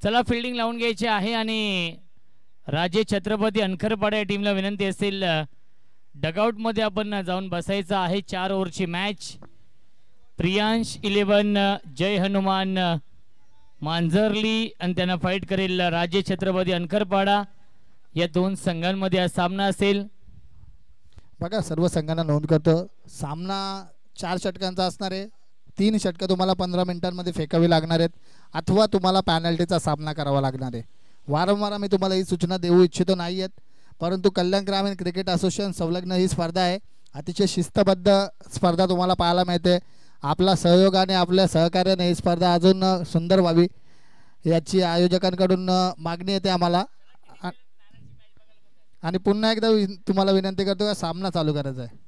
चला फिल्डिंग लावून घ्यायची आहे आणि राजे छत्रपती अनखरपाडा या टीमला विनंती असेल डगआउटमध्ये आपण जाऊन बसायचं आहे। 4 ओव्हरची मॅच। प्रियांश 11 जय हनुमान मांजरली आणि त्यांना फाईट करेल राजे छत्रपती अनखरपाडा। या दोन संघांमध्ये हा सामना असेल। बघा सर्व संघांना नोंद करतो, सामना 4 षटकांचा असणार आहे। 3 षटकं तुम्हाला 15 मिनिटांमध्ये फेकावी लागणार आहेत अथवा तुम्हाला पॅनल्टीचा सामना करावा लागणार आहे। वारंवार मी तुम्हाला ही सूचना देऊ इच्छितो नाही आहेत, परंतु कल्याण ग्रामीण क्रिकेट असोसिएशन संलग्न ही स्पर्धा आहे। अतिशय शिस्तबद्ध स्पर्धा तुम्हाला पाहायला मिळते। आपला सहयोग आणि आपल्या सहकार्याने ही स्पर्धा अजून सुंदर व्हावी याची आयोजकांकडून मागणी येते आम्हाला। आणि पुन्हा एकदा तुम्हाला विनंती करतो का सामना चालू करायचा आहे।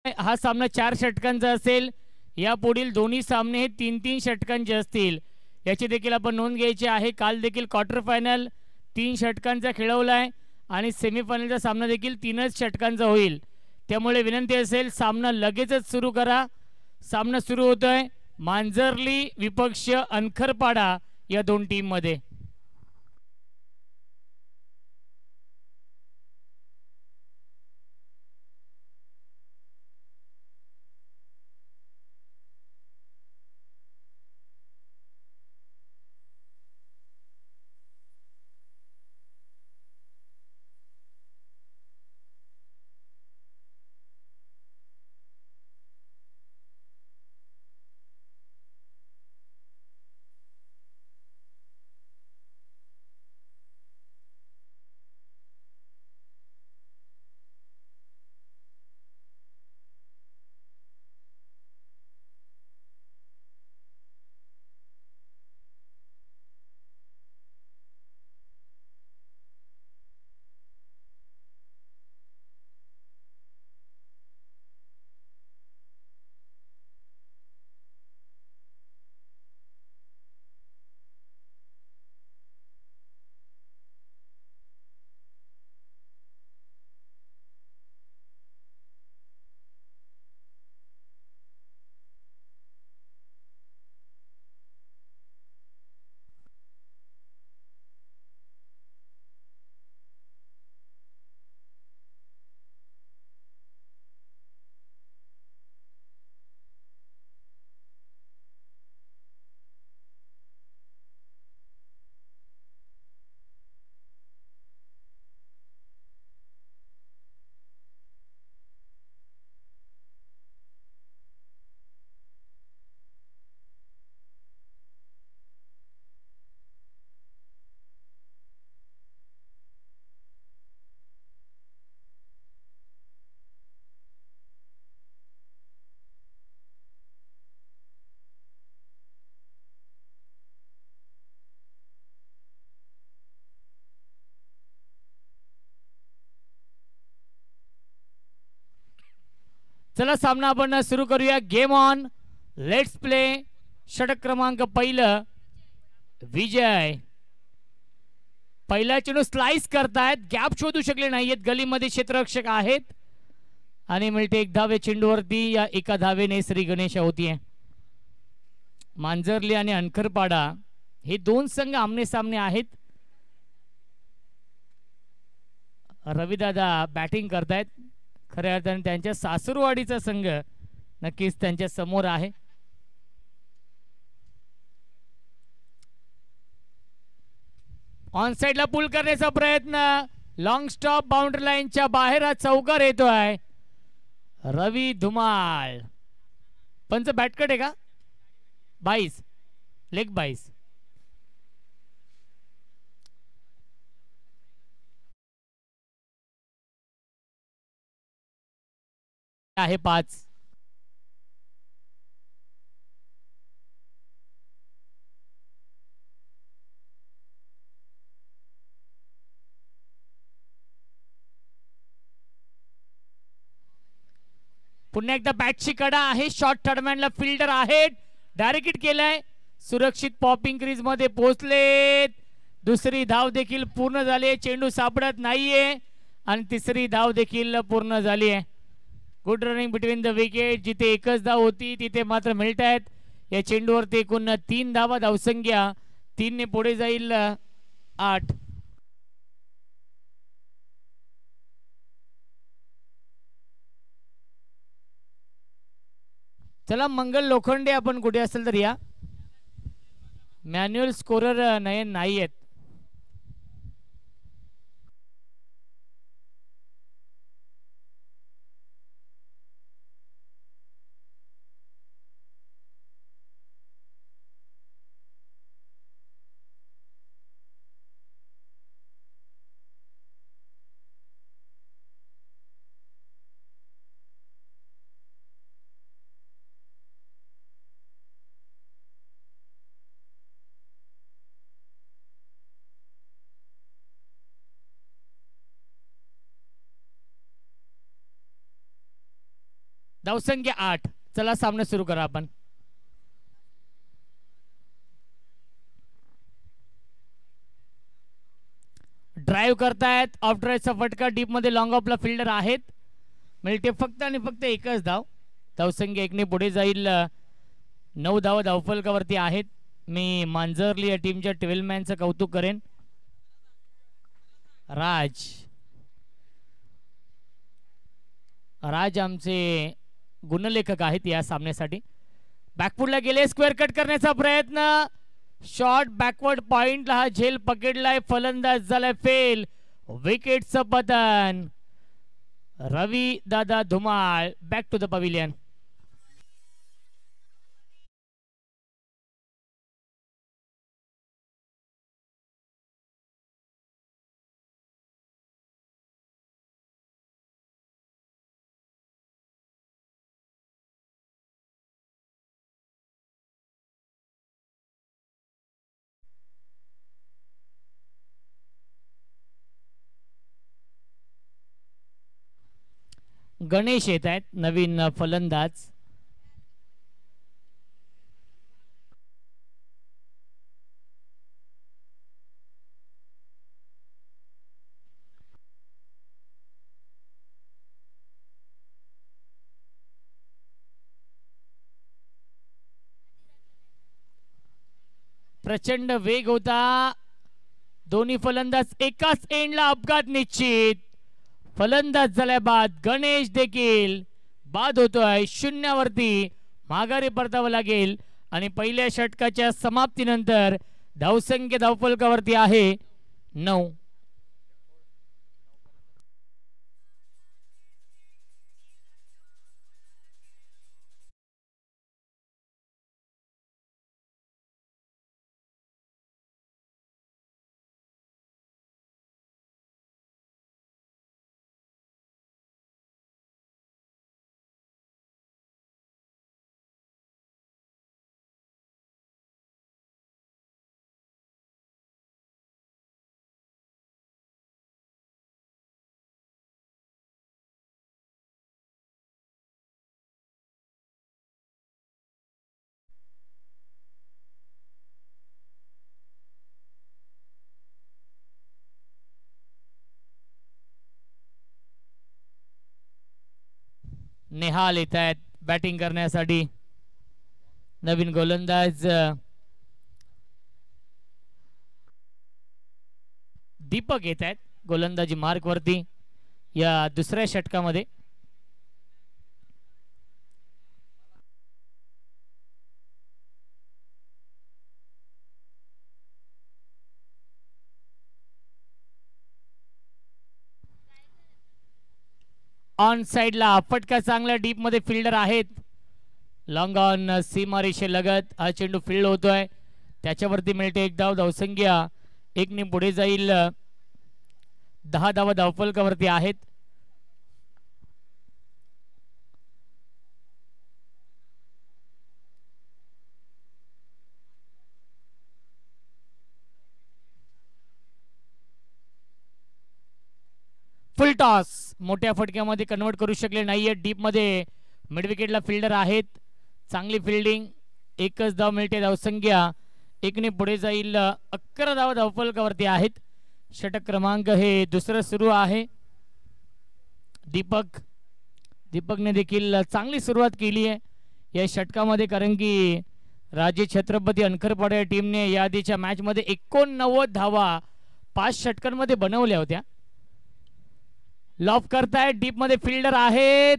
हा सामना 4 षटकांचा असेल। या पुढील दोन्ही सामने हे 3-3 षटकांचे असतील, याची देखील आपण नोंद घ्यायची आहे। काल देखील क्वार्टर फायनल 3 षटकांचा खेळवलाय आणि सेमीफायनलचा सामना देखील 3च षटकांचा होईल। त्यामुळे विनंती असेल सामना लगेचच सुरू करा। सामना सुरू होतोय मांजरली विपक्ष अनखरपाडा या दोन टीम मध्ये। चला सामना आपण सुरू करूया. Game on, let's play. षटक क्रमांक पहिलं विजय. पहिला चेंडू स्लाइस करतायत, गॅप शोधू शकले नाहीयेत, गलीमध्ये क्षेत्ररक्षक आहेत आणि मिळते एक धाव या चेंडूवरती. या एका धावेने श्री गणेश होतीये. मांजरली आणि अनखरपाडा हे दोन संघ आमने सामने आहेत. रविदादा बॅटिंग करतायत. खऱ्या अर्थाने त्यांच्या सासुरवाडीचा संघ नक्कीच त्यांच्या समोर आहे. ऑन साइडला पुल करण्याचा प्रयत्न, लॉंग स्टॉप, बाउंड्री लाईनच्या बाहेर हा चौकार येतोय. रवी धुमाळ. पंच बॅटकट आहे का? 22 लेग 22 आहे. 5 पुन्हा एकदा बॅटची कडा आहे. शॉर्ट थर्डमॅनला फिल्डर आहे. डायरेक्ट हिट केलाय. सुरक्षित पॉपिंग क्रीज मध्ये पोहोचलेत. दुसरी धाव देखील पूर्ण झाली. चेंडू सापडत नाहीये आणि तिसरी धाव देखील पूर्ण झाली आहे. Good running between the wicket. जिथे एकच धाव होती तिथे मात्र मिळत आहेत. या चेंडूवरती एकूण 3 धावा. धावसंख्या 3 ने पुढे जाईल 8. चला मंगल लोखंडे आपण कुठे असेल तर या. मॅन्युअल स्कोरर नयन नाही आहेत. धावसंख्या 8. चला सामना सुरू करा आपण. ड्राइव्ह करतायत. ऑफ ड्राइव्हचा फटका डीप मध्ये. लॉंग ऑफला फिल्डर आहेत. मिळते फक्त आणि फक्त एकच धाव. धावसंख्या 1 ने पुढे जाईल. 9 धावा धावफलकावरती आहेत. मी मांजरली या टीमच्या 12 मॅनचं कौतुक करेन. राज आमचे गुणलेखक आहेत या सामन्यासाठी. बॅकफुटला गेले. स्क्वेअर कट करण्याचा प्रयत्न. शॉर्ट बॅकवर्ड पॉइंटला हा झेल पकडलाय. फलंदाज झालाय फेल. विकेटचं पतन. Ravi Dada Dhumal back to the pavilion. Ganesh येत आहेत नवीन फलंदाज. प्रचंड वेग होता. दोन्ही फलंदाज एकाच एंडला. अपघात निश्चित. फलंदाज झाल्या बाद. गणेश देखील बाद होतोय. 0 वरती माघारी परतावं लागेल आणि पहिल्या षटकाच्या समाप्तीनंतर धावसंख्या धावफलकावरती आहे 9. नेहाल येत आहेत बॅटिंग करण्यासाठी. नवीन गोलंदाज दीपक येत आहेत गोलंदाजी मार्क वरती या दुसऱ्या षटकामध्ये. ऑन साइडला फटका चांगला डीप मध्ये फिल्डर आहेत. लॉंग ऑन सीमारेषे लगत हा चेंडू फील्ड होतोय त्याच्यावरती मिळते एक धाव. धावसंख्या 1 ने पुढे जाईल. 10 धावा धावफलकावरती आहेत. फुल टॉस मोठ्या फटक्यामध्ये कन्वर्ट करू शकले नाहीये. डीप मध्ये मिड विकेटला फिल्डर आहेत. चांगली फिल्डिंग. एकच धाव मिळते. धावसंख्या 1 ने पुढे जाईल. 11 धावा धावफलकावरती आहेत. षटक क्रमांक हे दुसरं सुरू आहे. दीपकने देखील चांगली सुरुवात केली आहे या षटकामध्ये कारण की राजे छत्रपती अनखरपाडा या टीमने या आधीच्या मॅच मध्ये 89 धावा 5 षटकांमध्ये बनवल्या होत्या. लॉफ करतायत. डीप मध्ये फिल्डर आहेत.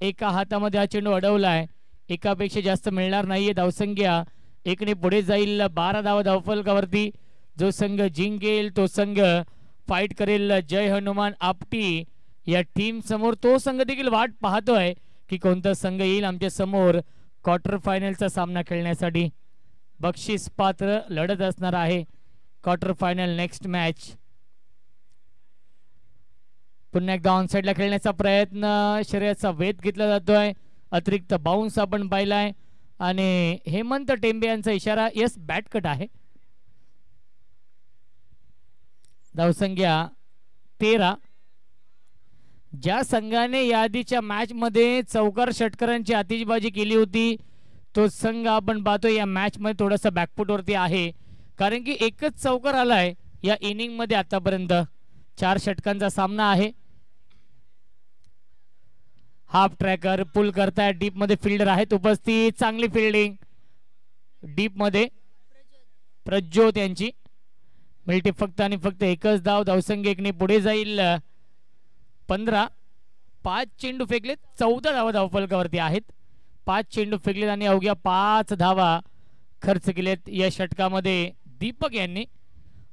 एका हातामध्ये हा चेंडू अडवलाय. एकापेक्षा जास्त मिळणार नाहीये. धावसंख्या 1 ने पुढे जाईल. 12 धावा धावफलकावरती. जो संघ जिंकेल तो संघ फाईट करेल जय हनुमान आपटी या टीम समोर. तो संघ देखील वाट पाहतोय की कोणता संघ येईल आमच्या समोर क्वार्टर फायनलचा सामना खेळण्यासाठी. बक्षीस पात्र लढत असणार आहे क्वार्टर फायनल नेक्स्ट मॅच. पुन्हा एकदा ऑन साइडला खेळण्याचा प्रयत्न. शर्यतीचा वेध घेतला जातोय. अतिरिक्त बाउन्स आपण पाहिलाय आणि हेमंत टेंबे यांचा इशारा. यस बॅट कट आहे. धावसंख्या 13. ज्या संघाने यादीच्या मॅच मध्ये चौकार षटकारांची आतिषबाजी केली होती तो संघ आपण पाहतो या मॅच मध्ये थोडासा बॅकफुट वरती आहे कारण की एकच चौकार आलाय या इनिंग मध्ये आतापर्यंत. 4 षटकांचा सामना आहे. हाफ ट्रॅकर पुल करतायत. डीप मध्ये फिल्डर आहेत उपस्थित. चांगली फिल्डिंग. डीप मध्ये प्रज्योत यांची मिळते फक्त आणि फक्त एकच धाव. धावसंख्या 1 ने पुढे जाईल. 15. 5 चेंडू फेकलेत. 14 धावा धावफलकावरती आहेत. 5 चेंडू फेकलेत आणि अवघ्या 5 धावा खर्च केलेत या षटकामध्ये दीपक यांनी.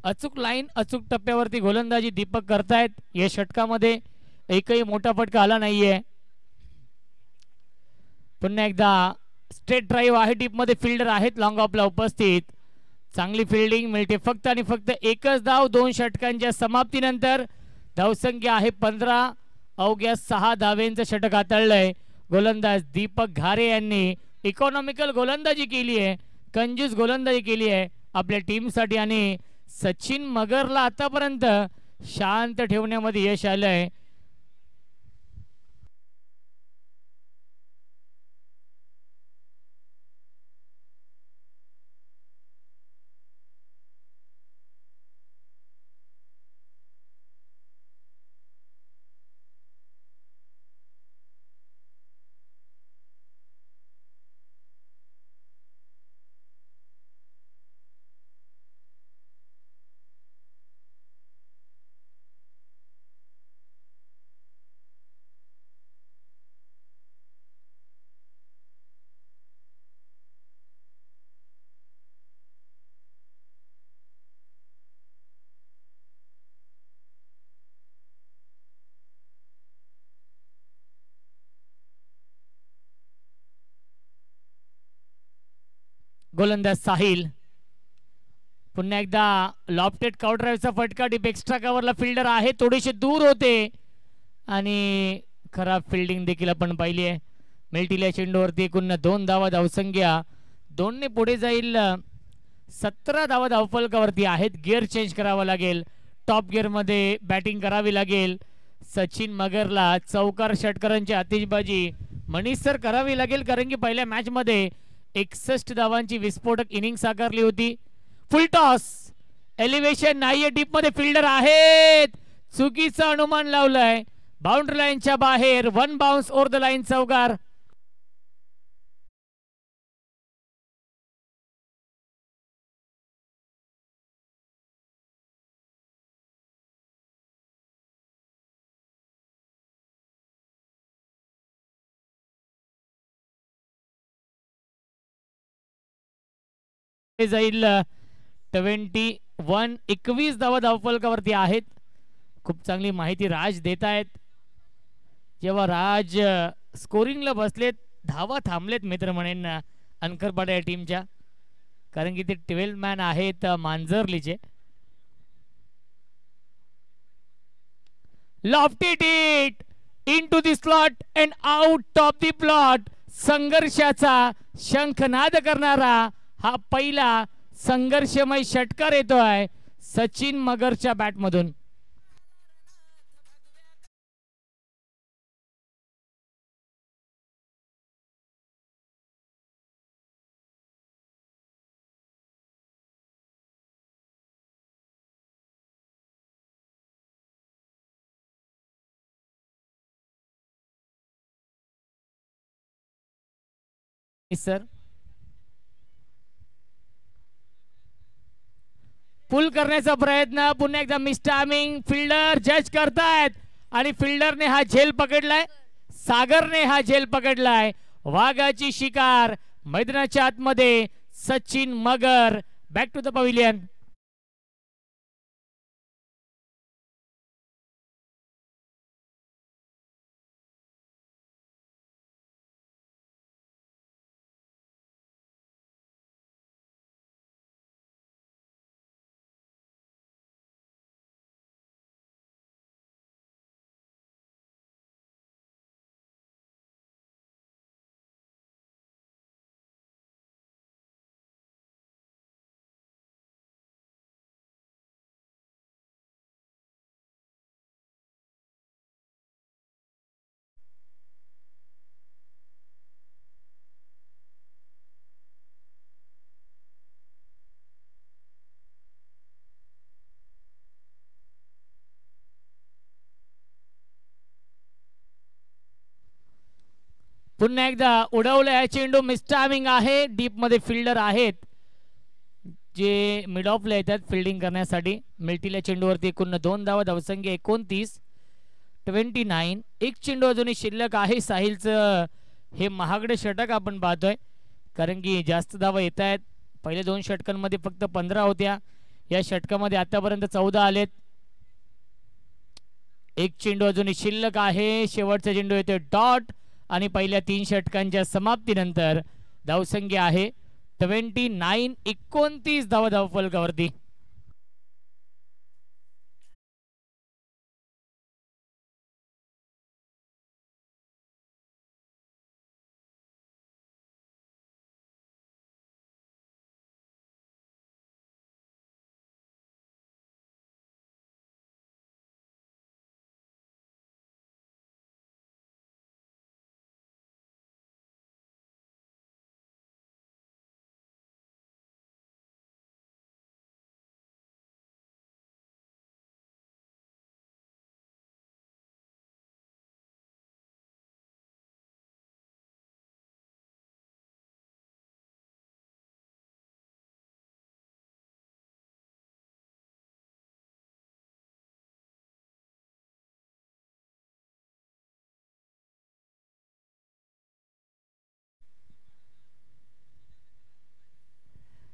अचूक लाईन अचूक टप्प्यावरती गोलंदाजी दीपक करतायत. या षटकामध्ये एकही मोठा फटका आला नाहीये. पुन्हा एकदा स्ट्रेट ड्राईव्ह आहे. डीप मध्ये फिल्डर आहेत. लॉंग ऑफला उपस्थित. चांगली फिल्डिंग. मिळते फक्त आणि फक्त एकच धाव 2 षटकांच्या समाप्तीनंतर. धावसंख्या आहे 15. अवघ्या 6 धावेंचं षटक हाताळलंय. गोलंदाज दीपक घारे यांनी इकॉनॉमिकल गोलंदाजी केली आहे. कंजूस गोलंदाजी केली आहे आपल्या टीमसाठी आणि सचिन मगरला आतापर्यंत शांत ठेवण्यामध्ये यश आलंय. गोलंदाज साहिल. पुन्हा एकदा लॉफ्टेड काउट ड्राईव्हचा फटका. डीप एक्स्ट्रा कव्हरला फिल्डर आहे. थोडेसे दूर होते आणि खराब फिल्डिंग देखील आपण पाहिली आहे. मिल्टील्या चेंडूवरती एकूण 2 धावा. धावसंख्या 2 ने पुढे जाईल. 17 धावा धावफलकावरती आहेत. गिअर चेंज करावा लागेल. टॉप गिअर मध्ये बॅटिंग करावी लागेल. सचिन मगरला चौकार षटकारांची आतिषबाजी मनीष सर करावी लागेल कारण की पहिल्या मॅच मध्ये 61 धावांची विस्फोटक इनिंग साकारली होती. फुल टॉस. एलिव्हेशन नाहीये. डीप मध्ये फिल्डर आहेत. चुकीचा अनुमान लावलाय. बाउंड्री लाईनच्या बाहेर 1 बाउन्स ओव्हर द लाईन चौकार. जाईल 21 धावा धावफलकावरती आहेत. खूप चांगली माहिती राज देत आहेत. जेव्हा राज स्कोरिंगला बसलेत धावा थांबलेत मित्र म्हणेन अनकरपाडा या टीमच्या, कारण की ते 12 मॅन आहेत मांजरलीचे. Lofted it into the slot and out of the plot. संघर्षाचा शंखनाद करणारा हा पहिला संघर्षमय षटकार येतोय सचिन मगरच्या बॅटमधून. सर पुल करण्याचा प्रयत्न पुन्हा एकदा मिस्टामिंग. फिल्डर जज करतायत आणि फिल्डरने हा झेल पकडलाय, सागरने हा झेल पकडलाय. वाघाची शिकार मैदानाच्या आतमध्ये. सचिन मगर बॅक टू द पवेलियन. पुन्हा एकदा उडवलं चेंडू. मिस्टामिंग आहे. डीप मध्ये फिल्डर आहेत जे मिड ऑफला येतात फिल्डिंग करण्यासाठी. मिळतील चेंडूवरती एकूण 2 धावा. धावसंख्या 29. 29. एक चेंडू अजूनही शिल्लक आहे. साहिलचं हे महागडे षटक आपण पाहतोय, कारण की जास्त धावा येत आहेत. पहिले 2 षटकांमध्ये फक्त 15 होत्या. या षटकामध्ये आतापर्यंत 14 आलेत. एक चेंडू अजूनही शिल्लक आहे. शेवटचा चेंडू येतोय डॉट आणि पहिल्या 3 षटकांच्या समाप्तीनंतर धावसंख्या आहे 29. 29 धावा धावफलकावरती.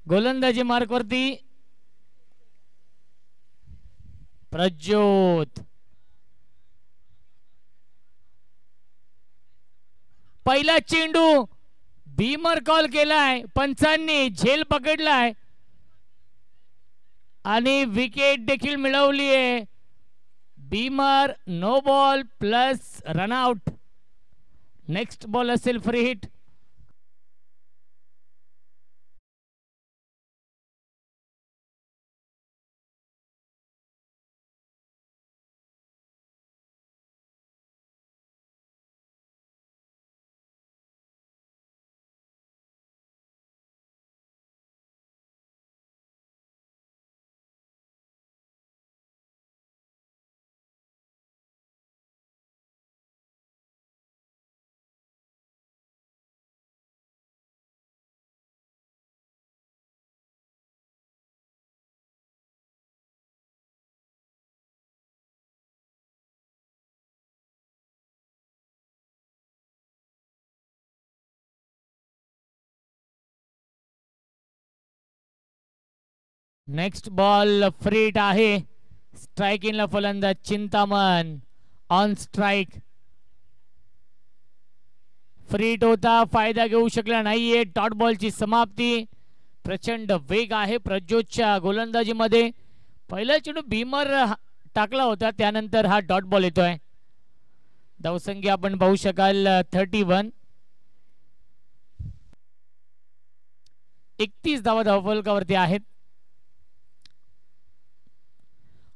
गोलंदाजी मार्कवरती प्रज्योत. पहिला चेंडू भीमर कॉल केलाय. पंचांनी झेल पकडलाय आणि विकेट देखील मिळवली आहे. Beamer no ball plus run out. Next ball असेल free hit. Next ball free hit आहे. स्ट्राइक इनला फलंदाज चिंतामण. On strike. फ्रीट होता, फायदा घेऊ शकला नाहीये. डॉट बॉलची समाप्ती. प्रचंड वेग आहे प्रज्योतच्या गोलंदाजीमध्ये. पहिला चेंडू भीमर टाकला होता, त्यानंतर हा डॉट बॉल येतोय. धावसंख्या आपण पाहू शकाल 31. 31 धावा धावफलकावरती आहेत.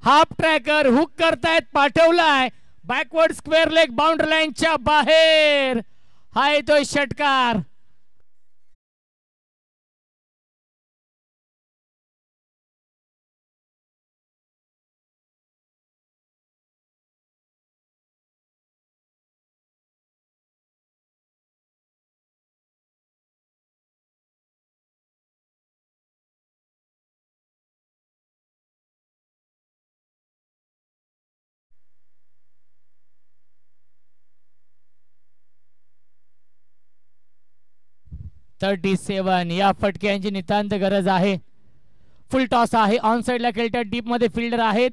हाफ ट्रॅकर हुक करतायत, पाठवलाय बॅकवर्ड स्क्वेअर लेग बाउंड्री लाईनच्या बाहेर. हा येतोय षटकार. या फटक्यांची नितांत गरज आहे. फुल टॉस आहे. ऑन साइडला खेळतात. डीप मध्ये फिल्डर आहेत.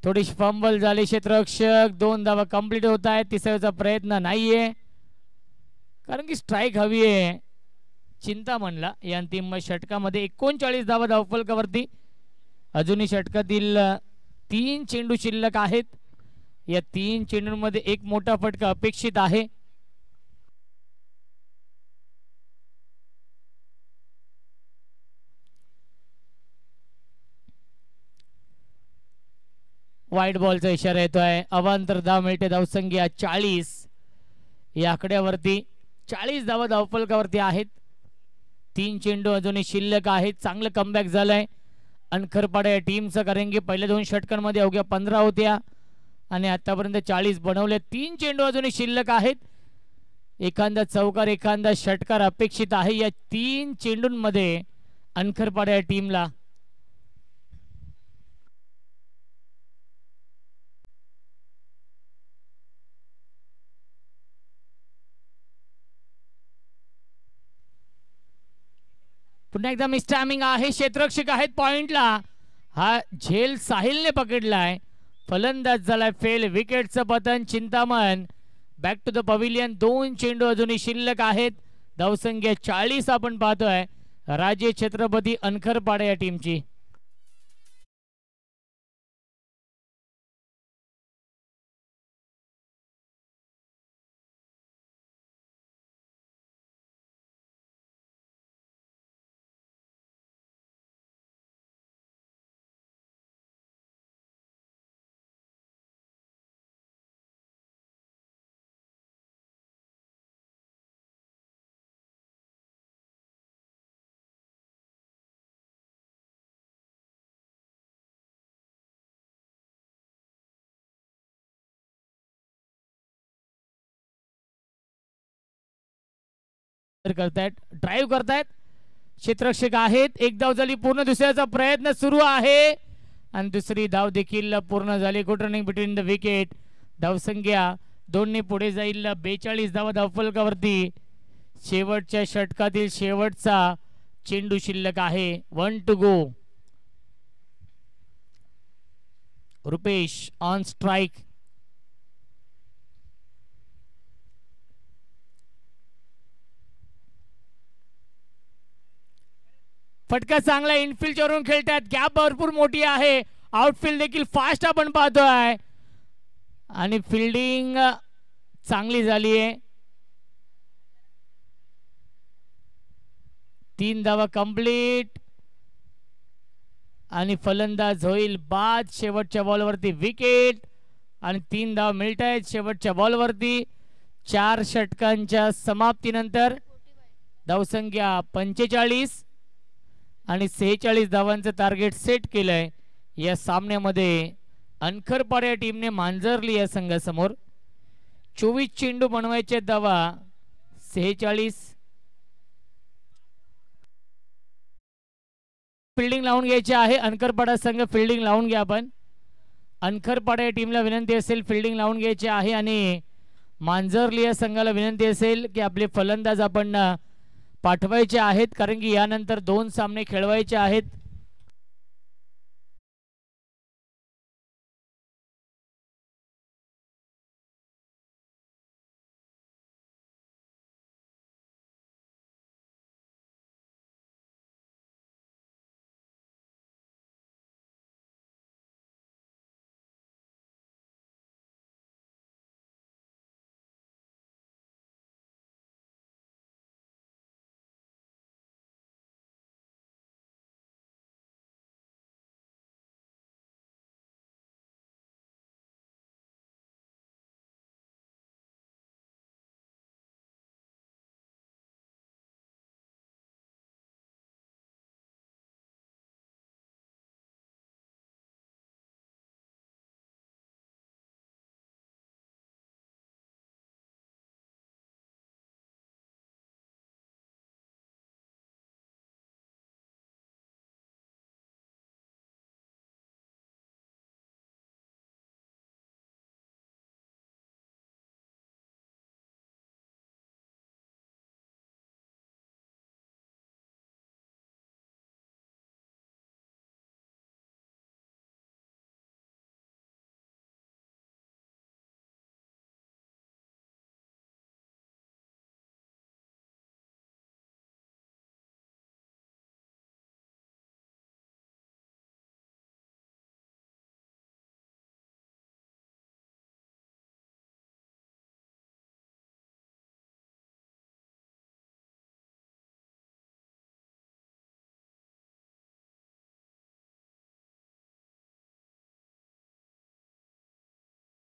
थोडीशी फंबल झाली क्षेत्ररक्षक. 2 धावा कंप्लीट होत आहेत. तिसऱ्याचा प्रयत्न नाहीये, कारण की स्ट्राइक हवी आहे चिंतामणला या अंतिम षटकामध्ये. 39 धावा धावफलकावरती. अजूनही षटकातील 3 चेंडू शिल्लक आहेत. या 3 चेंडूंमध्ये एक मोठा फटका अपेक्षित आहे. वाईट बॉलचा इशारा येतोय. अवांतर धाव मिळते. धावसंख्या 40 या आकड्यावरती. 40 धावा धावफलकावरती आहेत. 3 चेंडू अजूनही शिल्लक आहेत. चांगलं कमबॅक झालंय अनखरपाडा या टीमचं, कारण की पहिल्या 2 षटकांमध्ये अवघ्या 15 होत्या आणि आतापर्यंत 40 बनवले. 3 चेंडू अजूनही शिल्लक आहेत. एखादा चौकार एखादा षटकार अपेक्षित आहे या 3 चेंडूंमध्ये अनखरपाडा या टीमला. पुन्हा एकदा मिस टायमिंग आहे. क्षेत्ररक्षक आहेत पॉइंटला. हा झेल साहिलने पकडलाय. फलंदाज झालाय फेल. विकेटचं पतन. Chintaman back to the pavilion. 2 चेंडू अजूनही शिल्लक आहेत. धावसंख्या 40 आपण पाहतोय राजे छत्रपती अनखरपाडा या टीमची. करतायत. ड्राईव्ह करतायत. क्षेत्ररक्षक आहेत. 1 धाव झाली पूर्ण. दुसऱ्याचा प्रयत्न सुरू आहे आणि दुसरी धाव देखील पूर्ण झाली. Good running between the wicket. धावसंख्या 2 ने पुढे जाईल. 42 धावा धावफलकावरती. शेवटच्या षटकातील शेवटचा चेंडू शिल्लक आहे. 1 to go. Rupesh on strike. फटका चांगला. इनफिल्डच्या वरून खेळतात. गॅप भरपूर मोठी आहे. आउटफील्ड देखील फास्ट आपण पाहतोय आणि फिल्डिंग चांगली झाली आहे. 3 धावा कंप्लीट आणि फलंदाज होईल बाद. शेवटच्या बॉलवरती विकेट आणि 3 धावा मिळत आहेत शेवटच्या बॉलवरती. 4 षटकांच्या समाप्तीनंतर धावसंख्या 45 आणि 46 धावांचं टार्गेट सेट केलंय. या सामन्यामध्ये अनखरपाडा या टीमने मांजरली या संघासमोर. 24 चेंडू बनवायचे धावा 46. फिल्डिंग लावून घ्यायची आहे. अनखरपाडा संघ फिल्डिंग लावून घ्या. आपण अनखरपाडा या टीमला विनंती असेल फिल्डिंग लावून घ्यायची आहे आणि मांजरली या संघाला विनंती असेल की आपले फलंदाज आपण पाठवायचे आहेत, कारण की यानंतर 2 सामने खेळवायचे आहेत.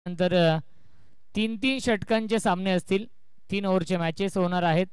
नंतर 3-3 षटकांचे सामने असतील. 3 ओव्हरचे मॅचेस होणार आहेत.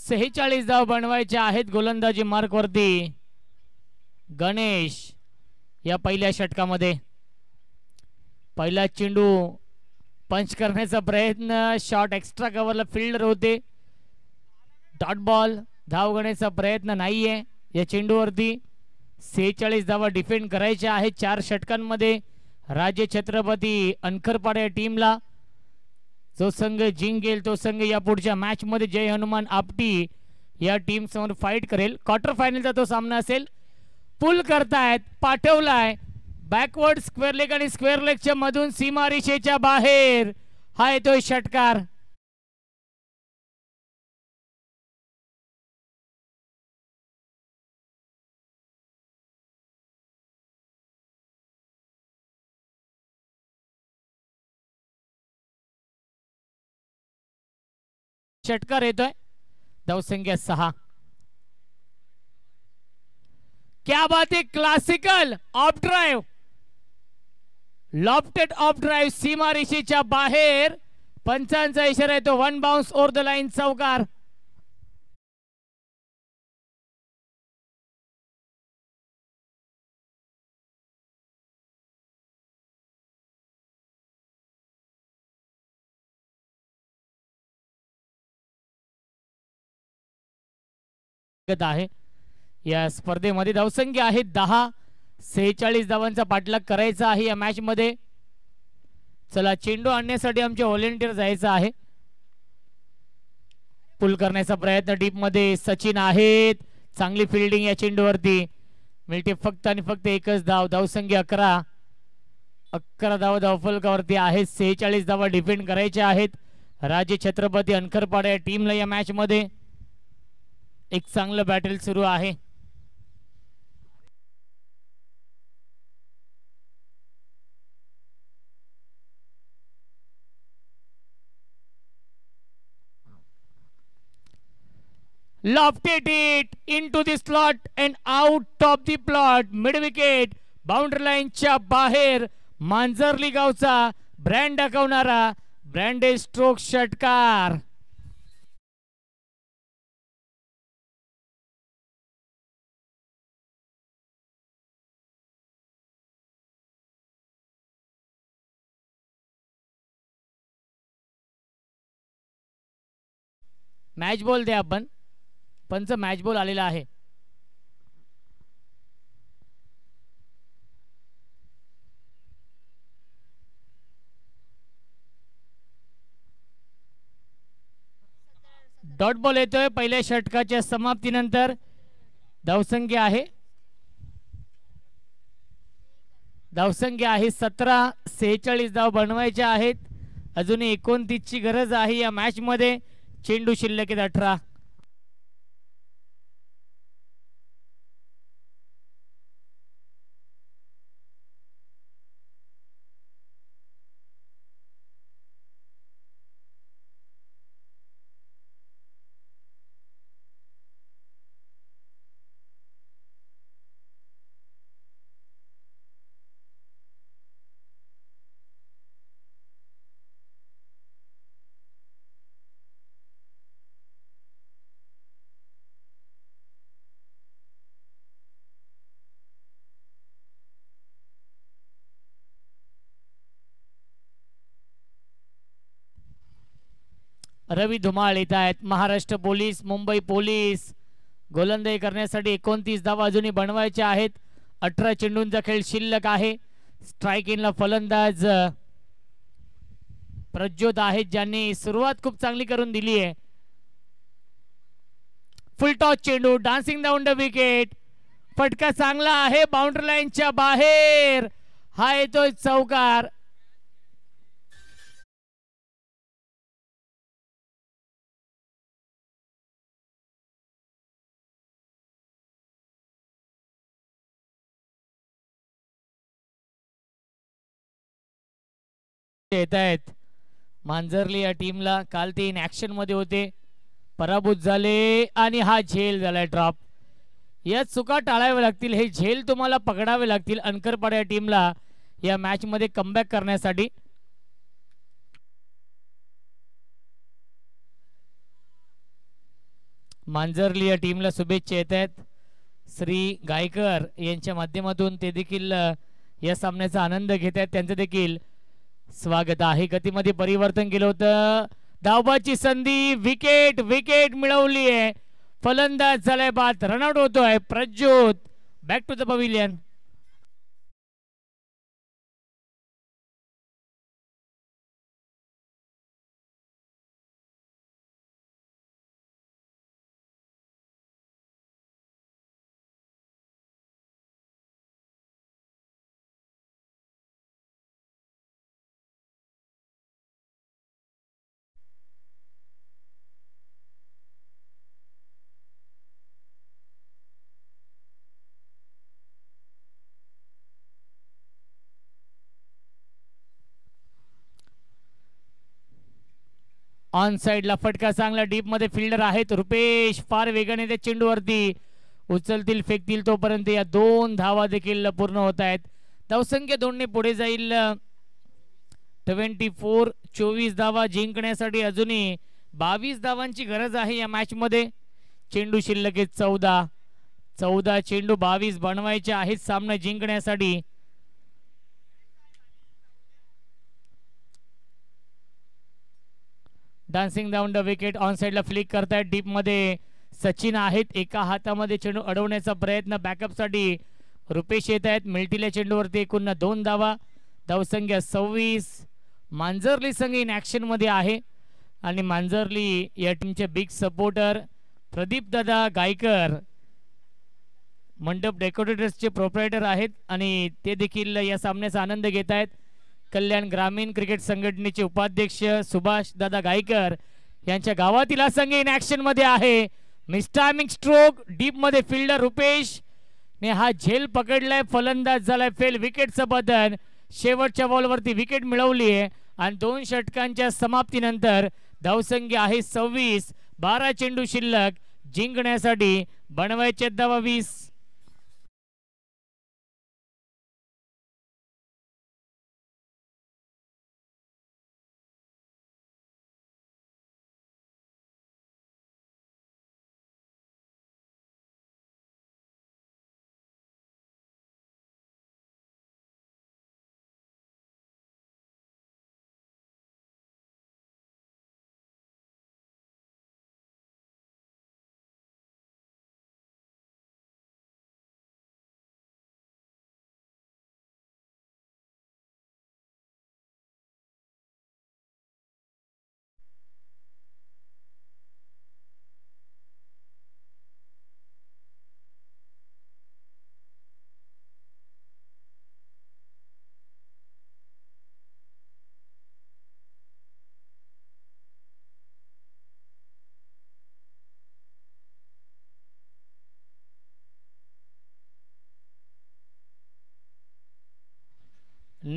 सेहेचाळीस धाव बनवायचे आहेत गोलंदाजी मार्कवरती. गणेश या पहिल्या षटकामध्ये पहिला चेंडू पंच करण्याचा प्रयत्न. शॉट एक्स्ट्रा कव्हरला फिल्डर होते. Dot ball. धाव घेण्याचा प्रयत्न नाहीये या चेंडूवरती. 46 धावा डिफेंड करायच्या आहेत 4 षटकांमध्ये राजे छत्रपती अनखरपाडे टीमला. जो संघ जिंकेल तो संघ या पुढच्या मॅच मध्ये जय हनुमान आपटी या टीम समोर फाईट करेल. क्वार्टर फायनलचा तो सामना असेल. पुल करतायत. पाठवलाय बॅकवर्ड स्क्वेअर लेग आणि स्क्वेअर लेगच्या मधून सीमारेषेच्या बाहेर. हा येतोय षटकार. षटकार येतोय. धावसंख्या 6. क्या बात है. Classical of drive. Lofted of drive सीमारेषेच्या बाहेर. पंचांचा इशारा येतो. 1 बाउन्स ओव्हर द लाईन. चौकार. आहे या स्पर्धेमध्ये. धावसंख्या आहे 10. 46 धावांचा पाठलाग करायचा आहे या मॅच मध्ये. चला चेंडू आणण्यासाठी आमचे व्हॉलेंटियर जायचं आहे. पुल करण्याचा प्रयत्न डीप मध्ये सचिन आहेत. चांगली फिल्डिंग या चेंडूवरती. मिळते फक्त आणि फक्त एकच धाव. धावसंख्या 11. 11 धावा धावफलकावरती आहेत. 46 धावा डिफेंड करायच्या आहेत राजे छत्रपती अनखरपाडे या टीमला या मॅच मध्ये. एक चांगलं बॅटल सुरू आहे. Lofted it into the slot and out of the plot. Mid wicket boundary लाईनच्या बाहेर. मांजरली गावचा ब्रँड दाखवणारा ब्रँडेड स्ट्रोक षटकार. मॅच बॉल दे आपण. पंच मॅच बॉल आलेला आहे. डॉट बॉल येतोय पहिल्या षटकाच्या समाप्तीनंतर. धावसंख्या आहे 17. 46 धाव बनवायच्या आहेत. अजूनही 29 ची गरज आहे या मॅच मध्ये. चेंडू शिल्लक आहेत 18. रवी धुमाळ येत आहेत. Maharashtra police, Mumbai police. गोलंदाजी करण्यासाठी 29 धावा अजूनही बनवायच्या आहेत. 18 चेंडूंचा खेळ शिल्लक आहे. स्ट्राईक इनला फलंदाज प्रज्योत आहेत, ज्यांनी सुरुवात खूप चांगली करून दिली आहे. फुल टॉस चेंडू, डान्सिंग डाऊन द विकेट. फटका चांगला आहे, बाउंड्री लाईनच्या बाहेर. हा येतोय चौकार. येत आहेत मांजरली या टीमला. काल ते इन ऍक्शन मध्ये होते, पराभूत झाले आणि हा झेल झालाय ड्रॉप. या चुका टाळाव्या लागतील. हे झेल तुम्हाला पकडावे लागतील अनकरपाडा या टीमला या मॅच मध्ये कमबॅक करण्यासाठी. मांजरली या टीमला शुभेच्छा येत आहेत. श्री गायकर यांच्या माध्यमातून ते देखील या सामन्याचा आनंद घेत आहेत. त्यांचं देखील स्वागत आहे. गतीमध्ये परिवर्तन केलं होतं. धावबाची संधी, विकेट विकेट मिळवली आहे. फलंदाज झालाय बाद. रनआउट होतोय Prajyot. Back to the pavilion. On साइडला फटका चांगला. डीप मध्ये फिल्डर आहेत रुपेश. फार वेगाने त्या चेंडूवरती उचलतील फेकतील तोपर्यंत या 2 धावा देखील पूर्ण होत आहेत. धावसंख्या 2 ने पुढे जाईल. 24. 24 धावा जिंकण्यासाठी अजूनही 22 धावांची गरज आहे या मॅच मध्ये. चेंडू शिल्लक आहेत 14. 14 चेंडू 22 बनवायचे आहेत सामना जिंकण्यासाठी. Dancing down the wicket. On साइडला फ्लिक करतायत. डीप मध्ये सचिन आहेत. एका हातामध्ये चेंडू अडवण्याचा प्रयत्न बॅकअप साठी रुपेश येत आहेत. मिल्टील्या चेंडूवरती एकूण 2 धावा. धावसंख्या 26. मांजरली संघ इन ऍक्शन मध्ये आहे आणि मांजरली या टीमचे बिग सपोर्टर प्रदीप दादा गायकर मंडप डेकोरेटर्सचे प्रोप्रायटर आहेत आणि ते देखील या सामन्याचा आनंद घेत आहेत. कल्याण ग्रामीण क्रिकेट संघटनेचे उपाध्यक्ष सुभाष दादा गायकर यांच्या गावातील हा संघ इन ऍक्शन मध्ये आहे. मिस्टायमिंग स्ट्रोक. डीप मध्ये फिल्डर रुपेश ने हा झेल पकडलाय. फलंदाज झालाय फेल. विकेटचं बदल. शेवटच्या बॉलवरती विकेट मिळवली आहे आणि 2 षटकांच्या समाप्तीनंतर धावसंख्या आहे 26. 12 चेंडू शिल्लक. जिंकण्यासाठी बनवायचे धावा 20.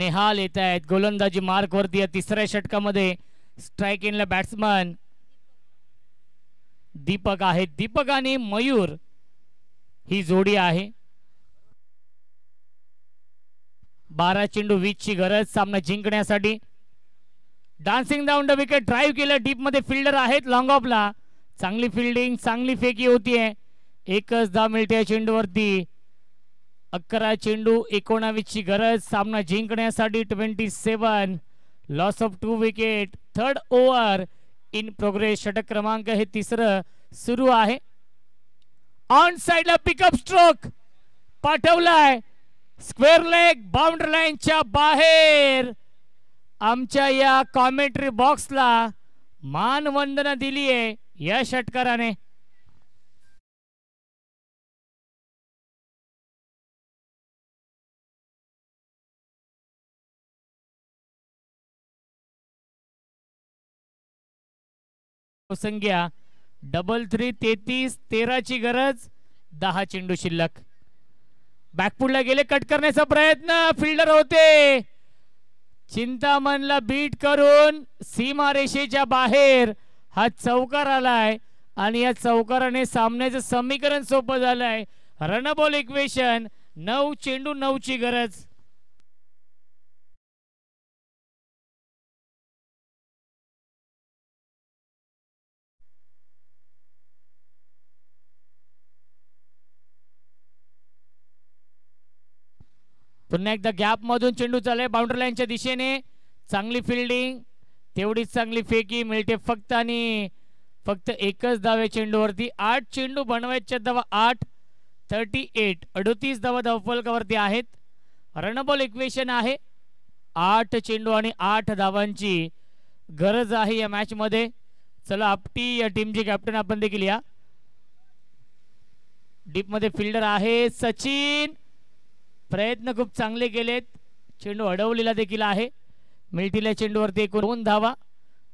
नेहाल येत आहेत गोलंदाजी मार्क वरती या तिसऱ्या षटकामध्ये. स्ट्राईक इनला बॅट्समन दीपक आहेत. दीपक आणि मयूर ही जोडी आहे. 12 चेंडू 20 ची गरज सामना जिंकण्यासाठी. Dancing down the wicket drive केलं डीप मध्ये. फिल्डर आहेत लॉंग ऑफला. चांगली फिल्डिंग चांगली फेकी होतीये. एकच धाव मिळते या चेंडूवरती. 11 चेंडू 19 ची गरज सामना जिंकण्यासाठी. 27 loss of 2 wicket. Third over in progress. षटक क्रमांक हे तिसरं सुरू आहे. ऑन साइडला पिकअप स्ट्रोक पाठवलाय. स्क्वेअर लेग बाउंड्री लाईनच्या बाहेर. आमच्या या कॉमेंट्री बॉक्सला मानवंदना दिली आहे या षटकाराने. संख्या 3-3 33-13 ची गरज. 10 चेंडू शिल्लक. बॅकफुटला गेले कट करण्याचा प्रयत्न. फिल्डर होते. चिंतामणला बीट करून सीमारेषेच्या बाहेर हा चौकार आलाय आणि या चौकाराने सामन्याचं समीकरण सोपं झालंय. Run ball equation. 9 चेंडू 9 ची गरज. पुन्हा एकदा गॅप मधून चेंडू चाललाय बाउंड्री लाईनच्या दिशेने. चांगली फिल्डिंग तेवढीच चांगली फेकी मिळते फक्त आणि फक्त एकच धाव चेंडूवरती. 8 चेंडू बनवायच्या धावा 8. 38 38 धावा धावफलकावरती आहेत. रनबॉल इक्वेशन आहे. 8 चेंडू आणि 8 धावांची गरज आहे या मॅच मध्ये. चला आपटी या टीमचे कॅप्टन आपण देखील या. डीप मध्ये फिल्डर आहे सचिन. प्रयत्न खूप चांगले केलेत. चेंडू अडवलेला देखील आहे. मिळतील चेंडूवरती एकूण 2 धावा.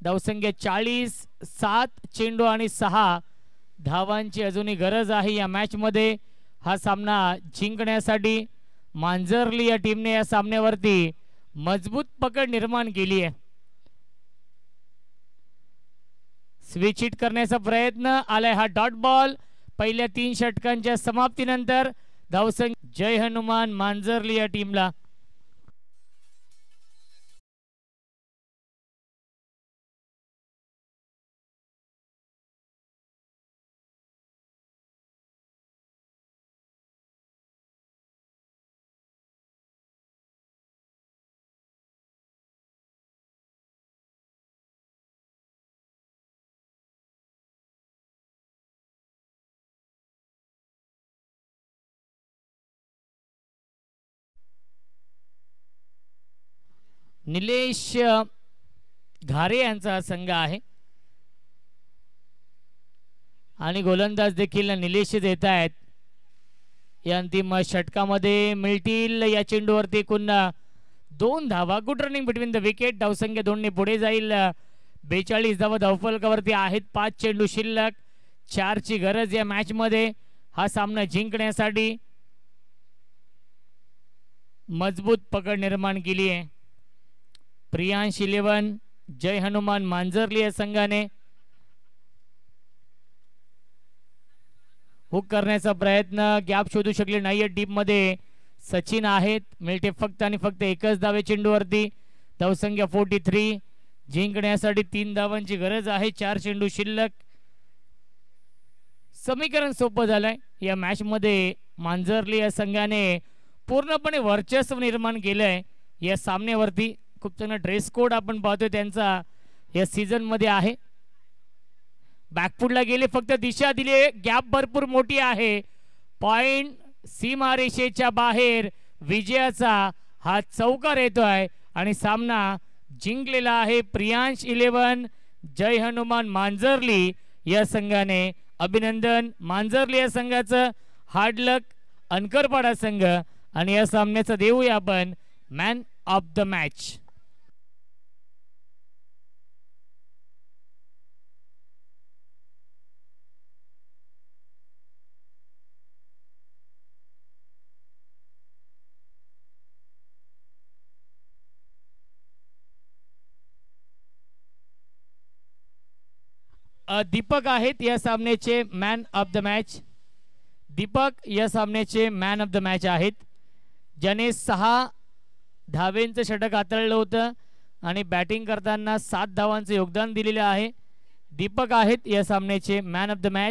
धावसंख्या 40. 7 चेंडू आणि 6 धावांची अजूनही गरज आहे या मॅच मध्ये. हा सामना जिंकण्यासाठी मांजरली या टीमने या सामन्यावरती मजबूत पकड निर्माण केली आहे. स्विच हिट करण्याचा प्रयत्न आलाय. हा डॉट बॉल. पहिल्या 3 षटकांच्या समाप्तीनंतर धावसंख्या जय हनुमान मांजरली या टीमला. निलेश घारे यांचा संघ आहे आणि गोलंदाज देखील निलेश देत आहेत. या अंतिम षटकामध्ये मिळतील या चेंडूवरती एकूण 2 धावा. Good running between the wicket. धावसंख्या 2 ने पुढे जाईल. 42 धावा धावफलकावरती आहेत. 5 चेंडू शिल्लक. 4 ची गरज या मॅच मध्ये. हा सामना जिंकण्यासाठी मजबूत पकड निर्माण केली आहे. प्रियांश 11 जय हनुमान मांजरली या संघाने. हुक करण्याचा प्रयत्न. गॅप शोधू शकले नाहीये डीप मध्ये. सचिन आहेत. मिळते फक्त आणि फक्त एकच धावे चेंडूवरती. धावसंख्या 43. जिंकण्यासाठी 3 धावांची गरज आहे. 4 चेंडू शिल्लक. समीकरण सोपं झालंय या मॅच मध्ये. मांजरली या संघाने पूर्णपणे वर्चस्व निर्माण केलंय या सामन्यावरती. खूप चांगला ड्रेस कोड आपण पाहतोय त्यांचा या सीझन मध्ये आहे. बॅकफुटला गेले फक्त दिशा दिली. गॅप भरपूर मोठी आहे. पॉइंट सीमारेषेच्या बाहेर विजयाचा हा चौकार येतोय आणि सामना जिंकलेला आहे प्रियांश 11 जय हनुमान मांजरली या संघाने. अभिनंदन मांजरली या संघाचं. हार्ड लक अनकरपाडा संघ. आणि या सामन्याचा देऊया आपण man of the match. Deepak आहेत या सामन्याचे man of the match. Deepak या सामन्याचे मॅन ऑफ द मॅच आहेत, ज्याने 6 धावेंचं षटक हाताळलं होतं आणि बॅटिंग करताना 7 धावांचं योगदान दिलेलं आहे. दीपक आहेत या सामन्याचे मॅन ऑफ द मॅच.